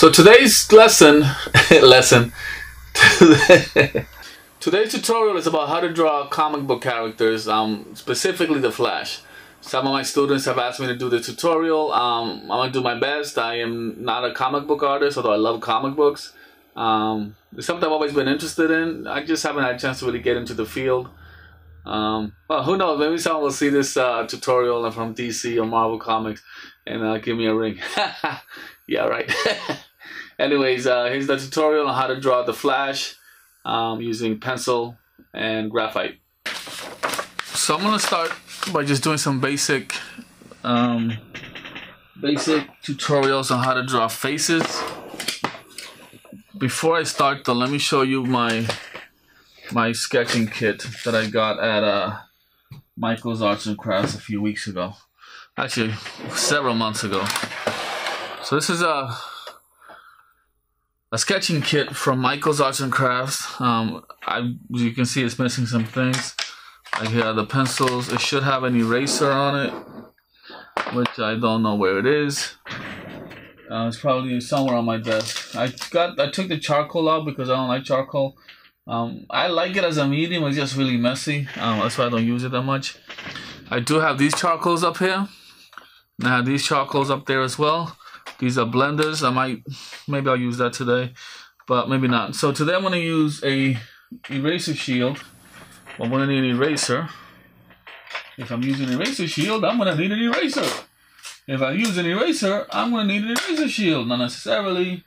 So today's lesson today's tutorial is about how to draw comic book characters, specifically the Flash. Some of my students have asked me to do the tutorial. I'm gonna do my best. I am not a comic book artist, although I love comic books. It's something I've always been interested in. I just haven't had a chance to really get into the field. Well, who knows? Maybe someone will see this tutorial from DC or Marvel Comics and give me a ring. Yeah, right. Anyways, here's the tutorial on how to draw the Flash using pencil and graphite. So I'm gonna start by just doing some basic tutorials on how to draw faces. Before I start though, let me show you my sketching kit that I got at Michael's Arts and Crafts a few weeks ago. Actually, several months ago. So this is a sketching kit from Michael's Arts and Crafts. As you can see, it's missing some things. Like here are the pencils. It should have an eraser on it, which I don't know where it is. It's probably somewhere on my desk. I took the charcoal out because I don't like charcoal. I like it as a medium. It's just really messy. That's why I don't use it that much. I do have these charcoals up here. And I have these charcoals up there as well. These are blenders. Maybe I'll use that today, but maybe not. So today I'm going to use a eraser shield. I'm going to need an eraser. If I'm using an eraser shield, I'm going to need an eraser. If I use an eraser, I'm going to need an eraser shield. Not necessarily.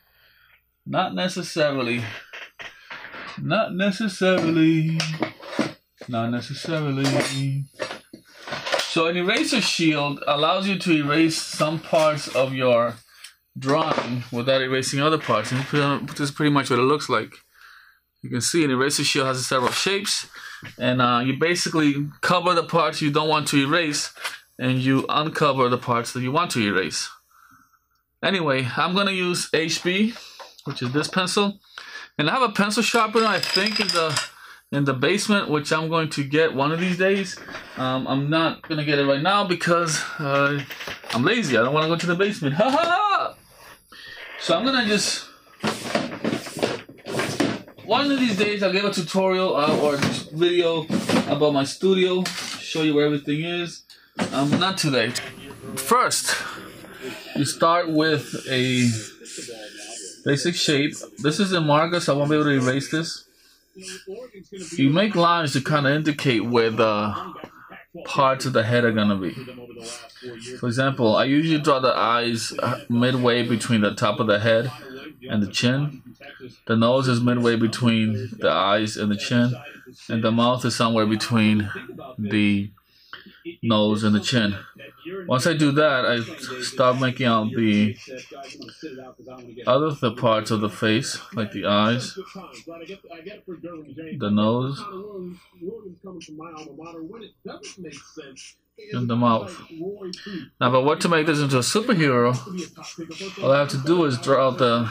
Not necessarily. Not necessarily. Not necessarily. So an eraser shield allows you to erase some parts of your drawing without erasing other parts. And this is pretty much what it looks like. You can see an eraser shield has several shapes, and you basically cover the parts you don't want to erase, and you uncover the parts that you want to erase. Anyway, I'm going to use HB, which is this pencil, and I have a pencil sharpener, I think, in the basement, which I'm going to get one of these days. I'm not going to get it right now because I'm lazy. I don't want to go to the basement. Ha ha! So I'm going to just... One of these days I'll give a tutorial or a video about my studio, show you where everything is. Not today. First, you start with a basic shape. This is in marker, so I won't be able to erase this. You make lines to kind of indicate where the parts of the head are going to be. For example, I usually draw the eyes midway between the top of the head and the chin. The nose is midway between the eyes and the chin. And the mouth is somewhere between the nose and the chin. Once I do that, I start making out the other parts of the face, like the eyes, the nose, and the mouth. Now, if I want to make this into a superhero, all I have to do is draw out the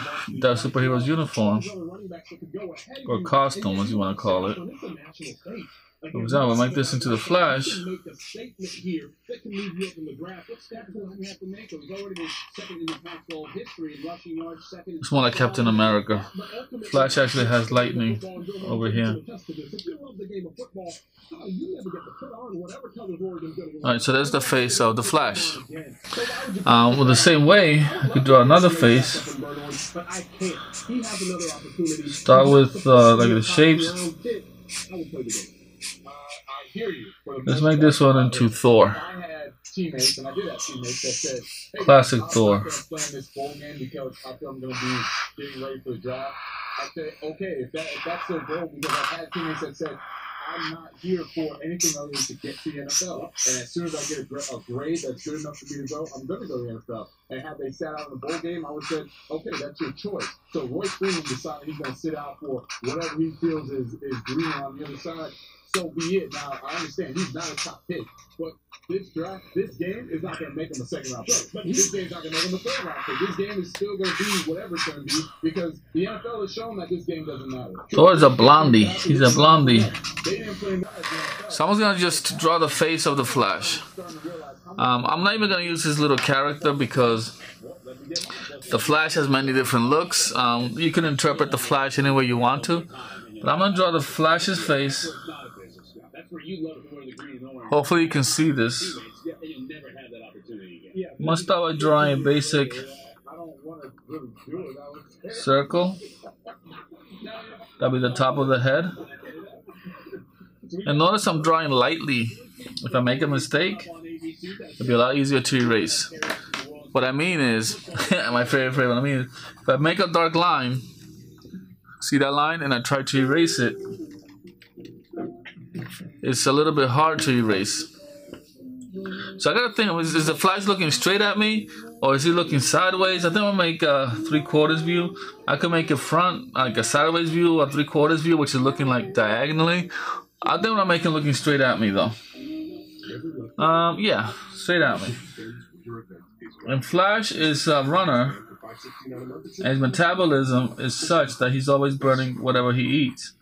superhero's uniform, or costume, as you want to call it. For example, I make this into the Flash. It's more like Captain America. Flash actually has lightning over here. Alright, so there's the face of the Flash. Well, the same way, I could draw another face. Start with like the shapes. Let's make this one into Thor. Classic Thor. I'm not here for anything other than to get to the NFL. And as soon as I get a grade that's good enough for me to go, I'm going to go to the NFL. And had they sat out in the bowl game, I would have said, okay, that's your choice. So Royce Freeman decided he's going to sit out for whatever he feels is green on the other side. So be it. Now, I understand he's not a top pick, but this draft, this game is not going to make him a second round pick. But this game's not going to make him a third round pick. This game is still going to be whatever it's going to be because the NFL has shown that this game doesn't matter. Thor's a blondie. He's a blondie. Someone's going to just draw the face of the Flash. I'm not even going to use his little character because The Flash has many different looks. You can interpret the Flash any way you want to. But I'm going to draw the Flash's face. Hopefully you can see this. I'm going to start by drawing a basic circle. That'll be the top of the head. And notice I'm drawing lightly. If I make a mistake, it'll be a lot easier to erase. What I mean is, my favorite, what I mean is, if I make a dark line, see that line, and I try to erase it, it's a little bit hard to erase. So I gotta think, is the Flash looking straight at me, or is he looking sideways? I think I'll make a 3/4 view. I could make it front, like a sideways view, or 3/4 view, which is looking like diagonally. I think I'm making looking straight at me though. Yeah, straight at me. And Flash is a runner, and his metabolism is such that he's always burning whatever he eats.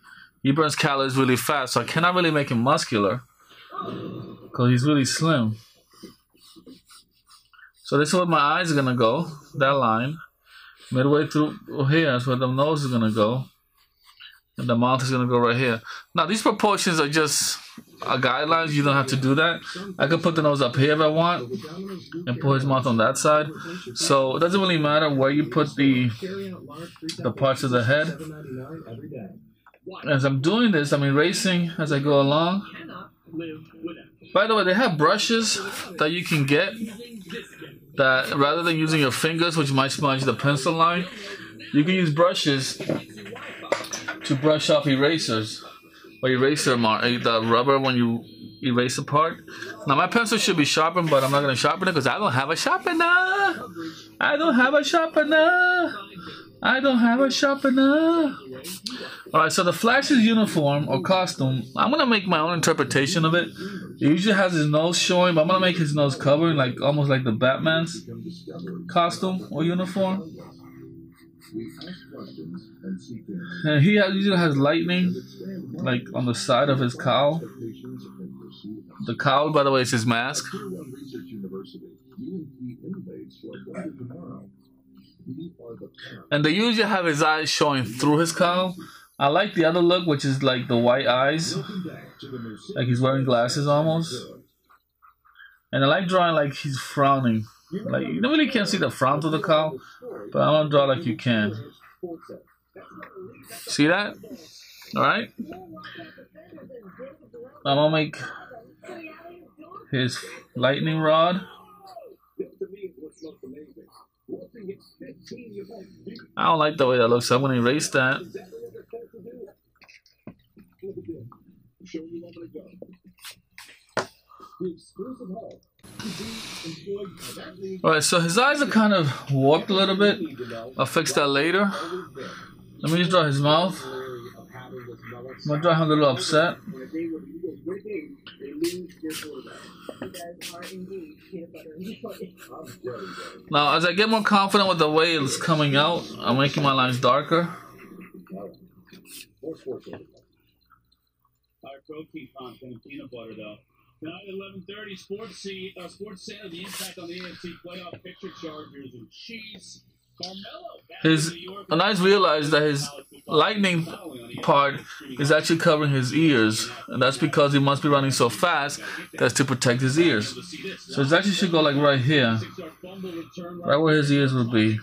He burns calories really fast, so I cannot really make him muscular because he's really slim. So this is where my eyes are gonna go, that line. Midway through here is where the nose is gonna go. And the mouth is gonna go right here. Now these proportions are just guidelines. You don't have to do that. I could put the nose up here if I want, and put his mouth on that side. So it doesn't really matter where you put the parts of the head. As I'm doing this, I'm erasing as I go along. By the way, they have brushes that you can get that rather than using your fingers, which might smudge the pencil line, you can use brushes to brush off erasers or eraser mark, the rubber when you erase a part. Now my pencil should be sharpened, but I'm not going to sharpen it because I don't have a sharpener. I don't have a sharpener. I don't have a sharpener. Alright, so the Flash's uniform or costume, I'm going to make my own interpretation of it. It usually has his nose showing, but I'm going to make his nose covered, like almost like the Batman's costume or uniform. And he usually has lightning, like on the side of his cowl. The cowl, by the way, is his mask. And they usually have his eyes showing through his cowl. I like the other look, which is like the white eyes, like he's wearing glasses almost. And I like drawing like he's frowning. Like you really can't see the frown through the cowl, but I'm gonna draw like you can. See that? All right. I'm gonna make his lightning rod. I don't like the way that looks, so I'm gonna erase that. Alright, so his eyes are kind of warped a little bit. I'll fix that later. Let me just draw his mouth. I'm gonna draw him a little upset. Now, as I get more confident with the way it's coming out, I'm making my lines darker. Our protein content and peanut butter, though. Tonight at 11:30, Sports Center, the impact on the AFC playoff picture, Chargers and Chiefs. And I realized that his lightning part is actually covering his ears, and that's because he must be running so fast that's to protect his ears. So it actually should go like right here, right where his ears would be.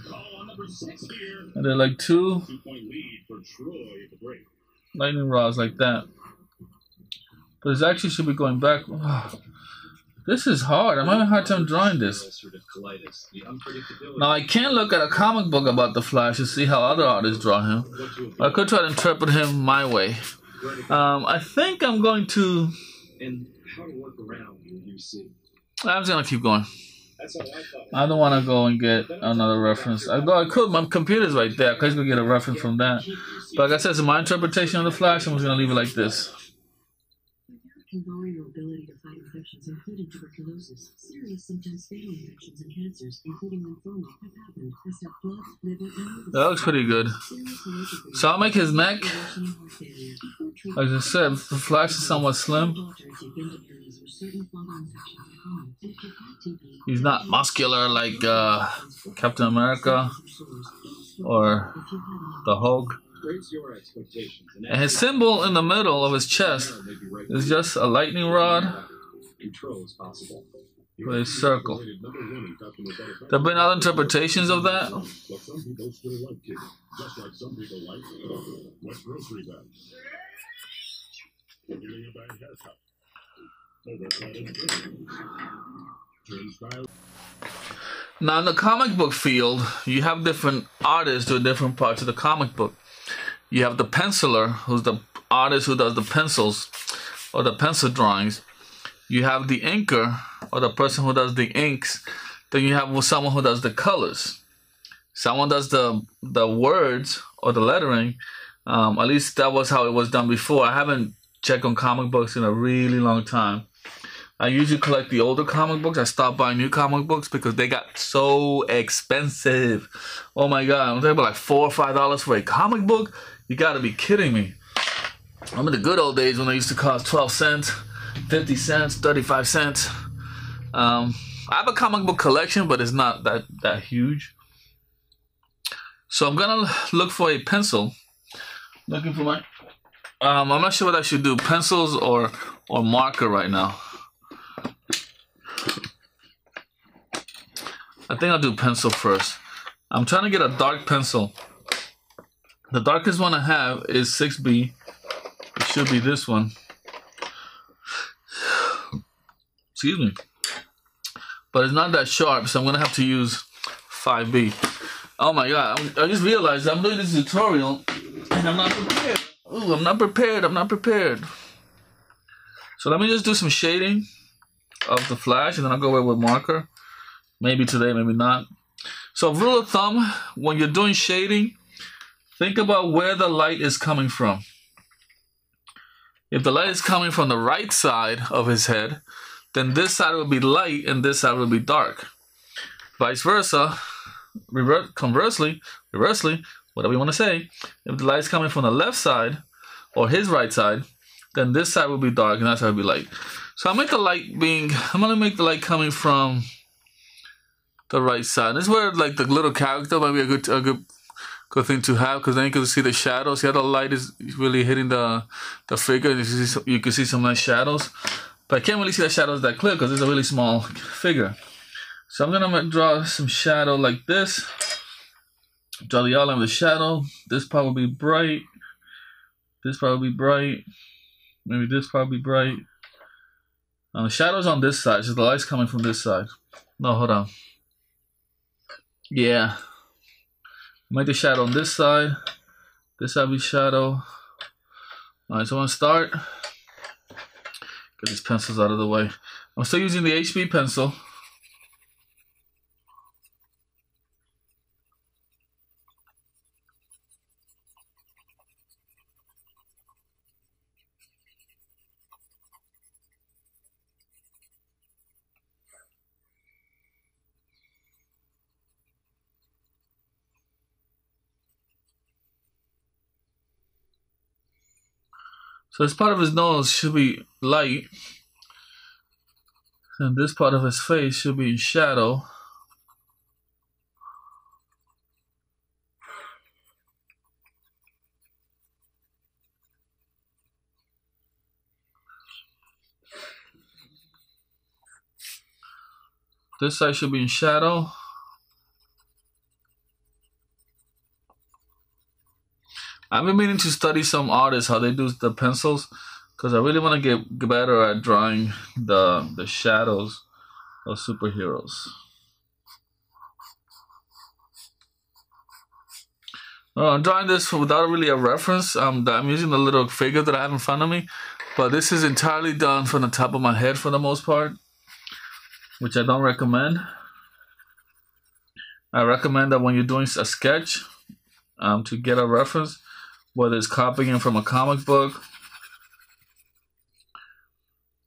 And they're like two lightning rods like that. But it actually should be going back. Oh, this is hard. I'm having a hard time drawing this. Now, I can't look at a comic book about the Flash to see how other artists draw him. I could try to interpret him my way. I think I'm going to... I'm just going to keep going. I don't want to go and get another reference. I could. My computer's right there. I could go get a reference from that. But like I said, it's my interpretation of the Flash. I'm just going to leave it like this. can lower your ability to fight infections, including tuberculosis. Serious symptoms, fatal infections, and cancers, including lymphoma, have happened. Except blood, liver, and That looks pretty good. So I'll make his neck. Like I said, the Flash is somewhat slim. He's not muscular like Captain America or the Hulk. And his symbol in the middle of his chest is just a lightning rod with a circle. There have been other interpretations of that. Now in the comic book field, you have different artists doing different parts of the comic book. You have the penciler, who's the artist who does the pencils or the pencil drawings. You have the inker, or the person who does the inks. Then you have someone who does the colors. Someone does the words or the lettering. At least that was how it was done before. I haven't checked on comic books in a really long time. I usually collect the older comic books. I stopped buying new comic books because they got so expensive. Oh my God, I'm talking about like $4 or $5 for a comic book? You gotta be kidding me. I remember the good old days when they used to cost 12 cents, 50 cents, 35 cents. I have a comic book collection, but it's not that huge. So I'm gonna look for a pencil. Looking for my, I'm not sure what I should do, pencils or marker right now. I think I'll do pencil first. I'm trying to get a dark pencil. The darkest one I have is 6B. It should be this one. Excuse me. But it's not that sharp, so I'm gonna have to use 5B. Oh my God, I just realized I'm doing this tutorial and I'm not prepared. Ooh, I'm not prepared. So let me just do some shading of the Flash and then I'll go away with marker. Maybe today, maybe not. So rule of thumb, when you're doing shading, think about where the light is coming from. If the light is coming from the right side of his head, then this side will be light and this side will be dark. Vice versa, conversely, whatever you want to say, if the light is coming from the left side or his right side, then this side will be dark and that side will be light. So I'm gonna make the light coming from the right side. This is where like the little character might be a good thing to have, because then you can see the shadows. Yeah, the light is really hitting the figure. You can see some nice shadows, but I can't really see the shadows that clear because it's a really small figure. So I'm gonna draw some shadow like this. Draw the outline of the shadow. This part will be bright. This part will be bright. Maybe this part will be bright. Now the shadow's on this side, so the light's coming from this side. No, hold on. Yeah. Make the shadow on this side. This side will be shadow. Alright, so I'm gonna start. Get these pencils out of the way. I'm still using the HB pencil. So this part of his nose should be light, and this part of his face should be in shadow. This side should be in shadow. I've been meaning to study some artists, how they do the pencils, because I really want to get better at drawing the shadows of superheroes. I'm drawing this without really a reference. I'm using a little figure that I have in front of me, but this is entirely done from the top of my head for the most part, which I don't recommend. I recommend that when you're doing a sketch, to get a reference, whether it's copying from a comic book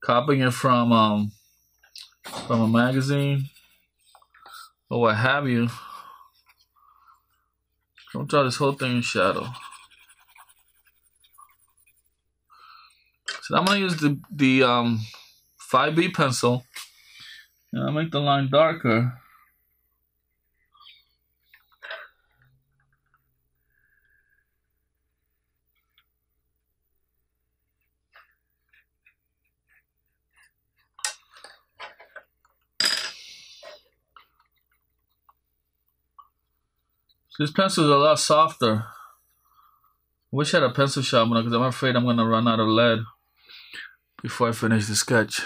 copying it from a magazine or what have you. Don't draw this whole thing in shadow. So I'm gonna use the 5B pencil, and I'll make the line darker. This pencil is a lot softer. I wish I had a pencil sharpener because I'm afraid I'm going to run out of lead before I finish the sketch.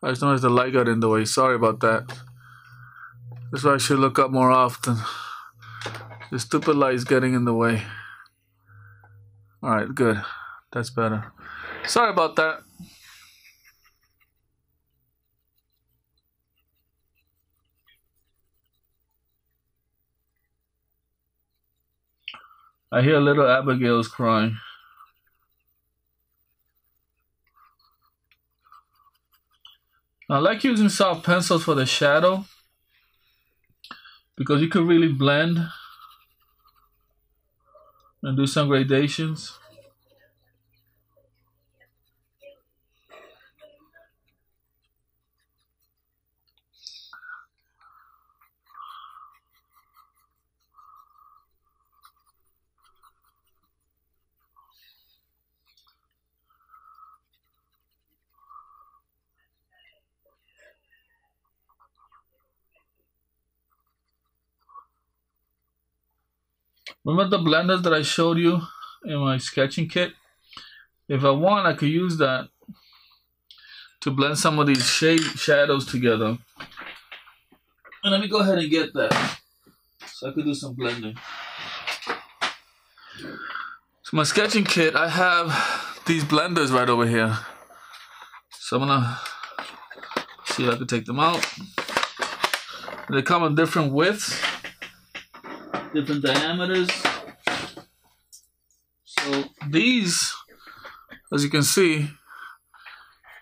I just noticed the light got in the way. Sorry about that. That's why I should look up more often. The stupid light is getting in the way. Alright, good. That's better. Sorry about that. I hear little Abigail's crying. I like using soft pencils for the shadow because you could really blend and do some gradations. Remember the blenders that I showed you in my sketching kit? If I want, I could use that to blend some of these shadows together. And let me go ahead and get that so I could do some blending. So my sketching kit, I have these blenders right over here. So I'm gonna see if I can take them out. They come in different widths, different diameters. So these, as you can see,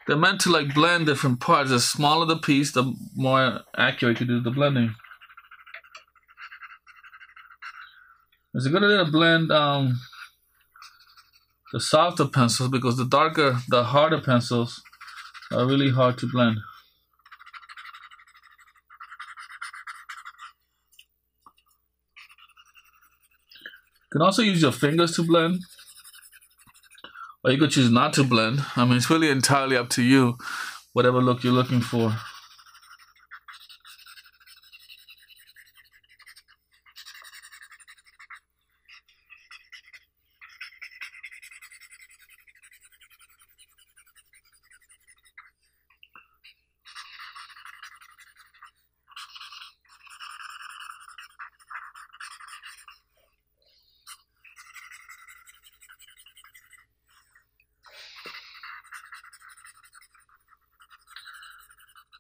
they're meant to like blend different parts. The smaller the piece, the more accurate you do the blending. It's a good idea to blend the softer pencils because the harder pencils are really hard to blend. You can also use your fingers to blend, or you could choose not to blend. I mean, it's really entirely up to you, whatever look you're looking for.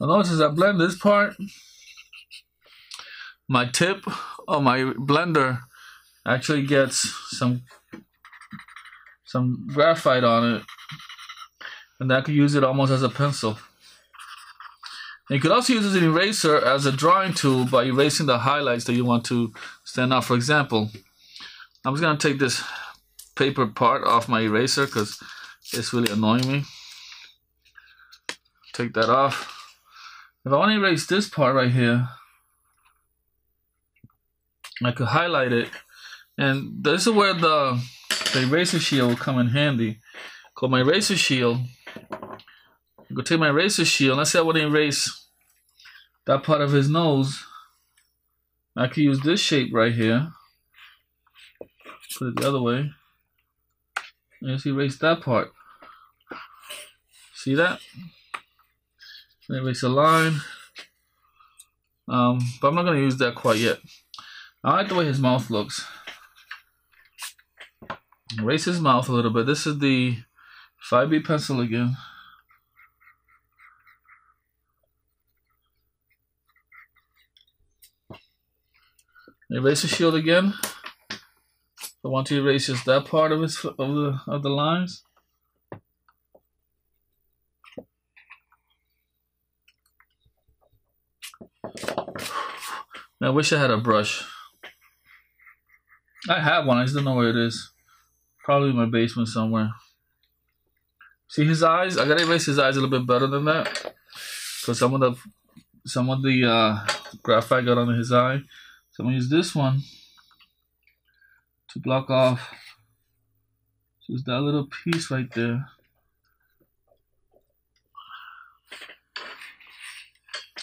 Now notice as I blend this part, my tip of my blender actually gets some graphite on it, and I could use it almost as a pencil. And you could also use an eraser as a drawing tool by erasing the highlights that you want to stand out. For example, I'm just going to take this paper part off my eraser because it's really annoying me. Take that off. If I want to erase this part right here, I could highlight it, and this is where the eraser shield will come in handy. Called my eraser shield. I go take my eraser shield. Let's say I want to erase that part of his nose. I could use this shape right here. Put it the other way. And just erase that part. See that? Erase a line, but I'm not going to use that quite yet. I like the way his mouth looks. Erase his mouth a little bit. This is the 5B pencil again. Erase the shield again. I want to erase just that part of the lines. I wish I had a brush. I have one, I just don't know where it is. Probably in my basement somewhere. See his eyes? I gotta erase his eyes a little bit better than that. Because some of the graphite got under his eye. So I'm gonna use this one to block off just that little piece right there.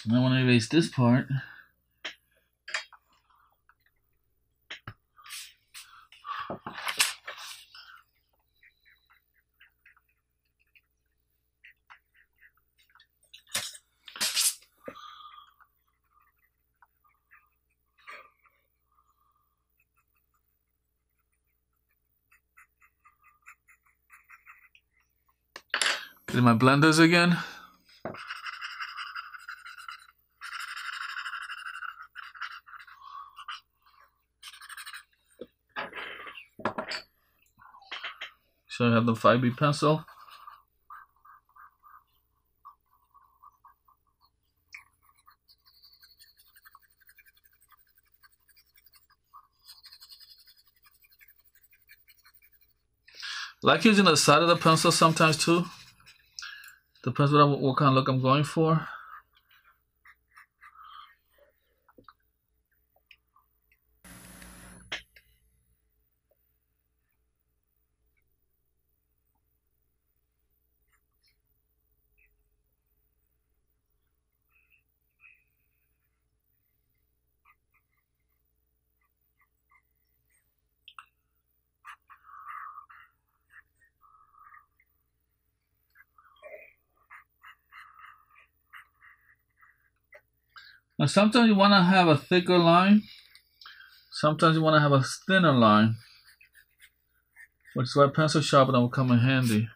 And I want to erase this part. Get my blenders again. So I have the 5B pencil. I like using the side of the pencil sometimes too. Depends what kind of look I'm going for. Now sometimes you want to have a thicker line. Sometimes you want to have a thinner line. Which is why pencil sharpener will come in handy.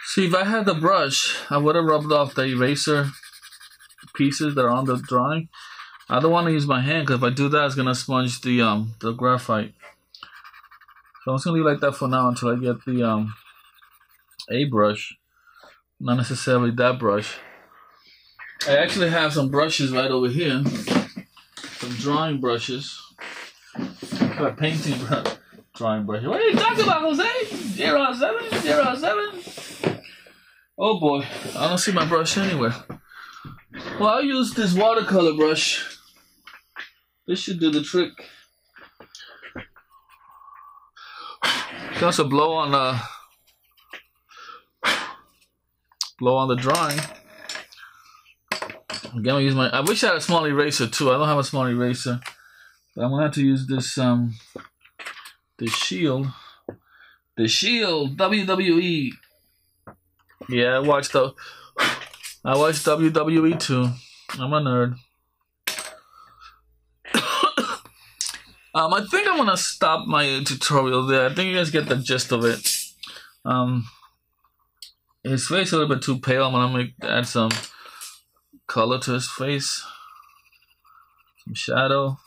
See, if I had the brush, I would have rubbed off the eraser pieces that are on the drawing. I don't want to use my hand because if I do that, it's gonna smudge the graphite. So I'm just gonna leave it like that for now until I get the A brush, not necessarily that brush. I actually have some brushes right over here, some drawing brushes, painting drawing brushes. What are you talking about, Jose? 007, 007. Oh boy, I don't see my brush anywhere. Well, I'll use this watercolor brush. This should do the trick. You can also blow on the drawing. Again, I use my. I wish I had a small eraser too. I don't have a small eraser, but I'm gonna have to use this the Shield. The Shield WWE. Yeah, I watched WWE too. I'm a nerd. I think I'm gonna stop my tutorial there. I think you guys get the gist of it. His face is a little bit too pale. I'm gonna add some color to his face, some shadow.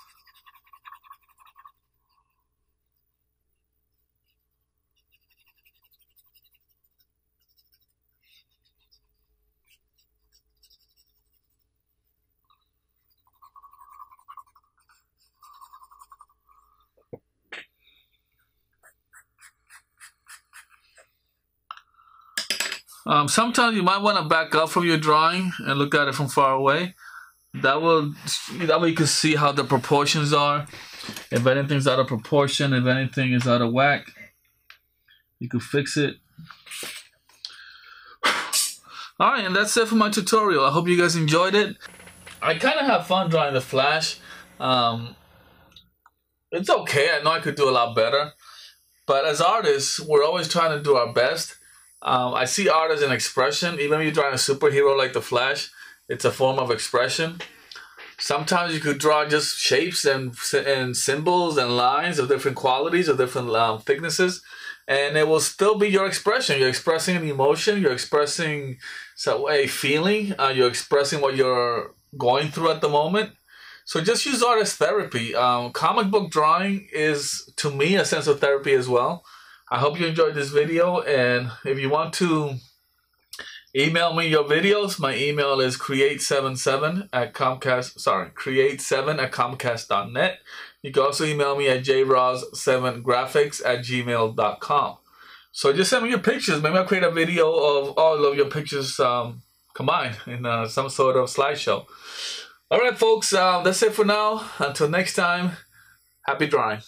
Sometimes you might want to back up from your drawing and look at it from far away. That way you can see how the proportions are. If anything's out of proportion, if anything is out of whack, you can fix it. Alright, and that's it for my tutorial. I hope you guys enjoyed it. I kind of have fun drawing the Flash. It's okay. I know I could do a lot better. But as artists, we're always trying to do our best. I see art as an expression. Even when you're drawing a superhero like the Flash, it's a form of expression. Sometimes you could draw just shapes and symbols and lines of different qualities, of different thicknesses, and it will still be your expression. You're expressing an emotion, you're expressing a feeling, you're expressing what you're going through at the moment. So just use art as therapy. Comic book drawing is, to me, a sense of therapy as well. I hope you enjoyed this video, and if you want to email me your videos, my email is create7at comcast.net. You can also email me at jros7graphics@gmail.com. So just send me your pictures. Maybe I'll create a video of all of your pictures combined in some sort of slideshow. All right, folks, that's it for now. Until next time, happy drawing.